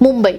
मुंबई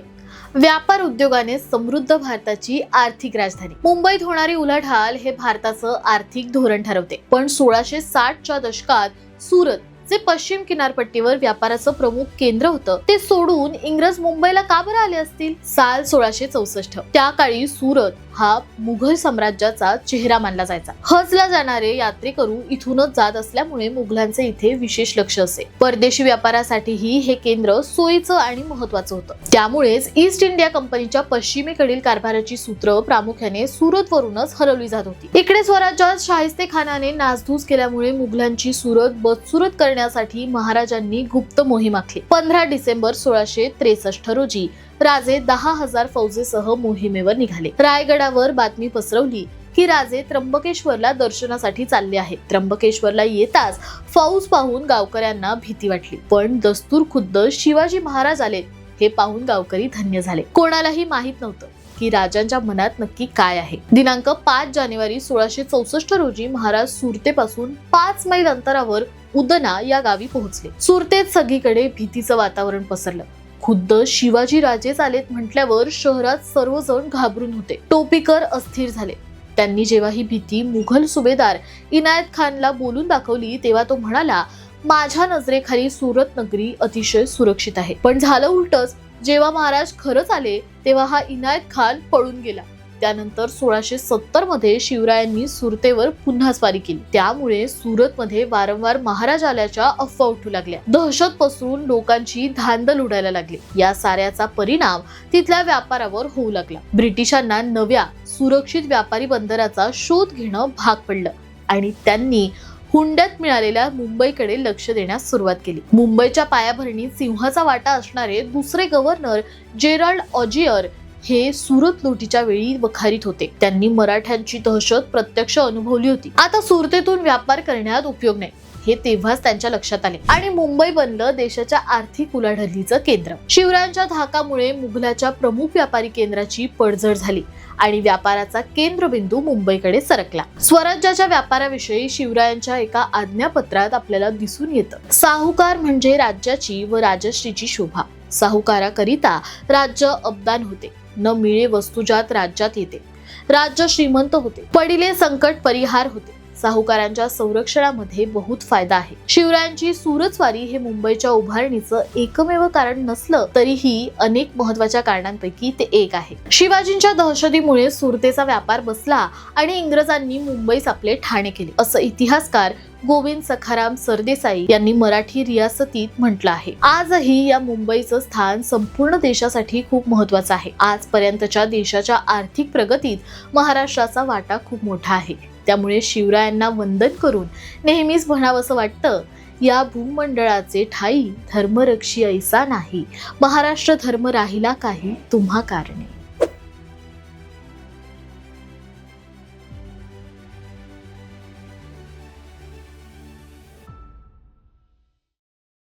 व्यापार उद्योगाने समृद्ध भारताची आर्थिक राजधानी. मुंबईत होणारी उलाढाल हे भारताचं आर्थिक धोरण ठरवते. पण 1660च्या दशकात सुरत, जे पश्चिम किनारपट्टीवर व्यापाराचं प्रमुख केंद्र होतं, ते सोडून इंग्रज मुंबईला का बरं आले असतील? साल 1664. त्या काळी सुरत हा मुघल साम्राज्याचा चेहरा मानला जायचा. हजला जाणारे यात्रेकरू इथूनच जात असल्यामुळे मुघलांचे इथे विशेष लक्ष असे. परदेशी व्यापारासाठीही हे केंद्र सोयीचं आणि महत्वाचं होतं. त्यामुळेच ईस्ट इंडिया कंपनीच्या पश्चिमेकडील कारभाराची सूत्र प्रामुख्याने सुरत वरूनच हलवली जात होती. इकडे स्वराज्यात शाहिस्ते खानाने नासधूस केल्यामुळे मुघलांची सुरत बदसुरत करण्यासाठी महाराजांनी गुप्त मोहीम आखली. 15 डिसेंबर 1663 रोजी राजे 10,000 फौजेसह मोहिमेवर निघाले. रायगडावर बातमी पसरवली की राजे त्र्यंबकेश्वरला दर्शनासाठी चालले आहेत. त्र्यंबकेश्वरला येताच फौज पाहून गावकऱ्यांना भीती वाटली. पण दस्तूर खुद्द शिवाजी महाराज आले हे पाहून गावकरी धन्य झाले. कोणालाही माहित नव्हतं की राजांच्या मनात नक्की काय आहे. दिनांक 5 जानेवारी 1664 रोजी महाराज सुरतेपासून 5 मैल अंतरावर उदना या गावी पोहोचले. सुरतेत सगळीकडे भीतीचं वातावरण पसरलं. खुद्द शिवाजी राजेच आलेत म्हटल्यावर शहरात सर्वजण घाबरून होते. टोपीकर अस्थिर झाले. त्यांनी जेव्हा ही भीती मुघल सुभेदार इनायत खानला बोलून दाखवली तेव्हा तो म्हणाला, माझ्या नजरेखाली सुरत नगरी अतिशय सुरक्षित आहे. पण झालं उलटच. जेव्हा महाराज खरंच आले तेव्हा हा इनायत खान पळून गेला. त्यानंतर 1670 मध्ये शिवरायांनी सुरतेवर पुन्हा स्वारी केली. त्यामुळे सुरतमध्ये वारंवार महाराज आल्याच्या अफवा उठू लागल्या. दहशत पसरून लोकांची धांदल उडायला लागली. या साऱ्याचा परिणाम तिथल्या व्यापारावर होऊ लागला. ब्रिटिशांना नव्या सुरक्षित व्यापारी बंदराचा शोध घेणं भाग पडलं आणि त्यांनी हुंड्यात मिळालेल्या मुंबईकडे लक्ष देण्यास सुरुवात केली. मुंबईच्या पायाभरणीत सिंहाचा वाटा असणारे दुसरे गव्हर्नर जेराल्ड ऑजियर हे सुरत लुटीच्या वेळी वखारीत होते. त्यांनी मराठ्यांची दहशत प्रत्यक्ष अनुभवली होती. आता सुरतेतून व्यापार करण्यात उपयोग नाही हे तेव्हाच त्यांच्या लक्षात आले आणि मुंबई बनलं देशाच्या आर्थिक उलाढालीचं केंद्र. शिवरायांच्या धाकामुळे मुघलाच्या प्रमुख व्यापारी केंद्राची पडझड झाली आणि व्यापाराचा केंद्रबिंदू मुंबईकडे सरकला. स्वराज्याच्या व्यापाराविषयी शिवरायांच्या एका आज्ञापत्रात आपल्याला दिसून येतं, साहुकार म्हणजे राज्याची व राजश्रीची शोभा. साहुकाराकरिता राज्य अबदान होते. न मिळे वस्तुजात राज्यात येते. राज्य श्रीमंत होते. पडिले संकट परिहार होते. साहुकारांच्या संरक्षणामध्ये बहुत फायदा आहे. शिवरायांची सुरतस्वारी हे मुंबईच्या उभारणीचं एकमेव कारण नसलं तरीही अनेक महत्वाच्या कारणांपैकी ते एक आहे. शिवाजींच्या दहशतीमुळे सुरतेचा व्यापार बसला आणि इंग्रजांनी मुंबईस आपले ठाणे केले, असं इतिहासकार गोविंद सखाराम सरदेसाई यांनी मराठी रियासतीत म्हटलं आहे. आजही या मुंबईचं स्थान संपूर्ण देशासाठी खूप महत्वाचं आहे. आजपर्यंतच्या देशाच्या आर्थिक प्रगतीत महाराष्ट्राचा वाटा खूप मोठा आहे. त्यामुळे शिवरायांना वंदन करून नेहमीच म्हणावंसं वाटतं, या भूमंडळाचे ठाई धर्मरक्षी ऐसा नाही, महाराष्ट्र धर्म राहिला काही तुम्हा कारणे.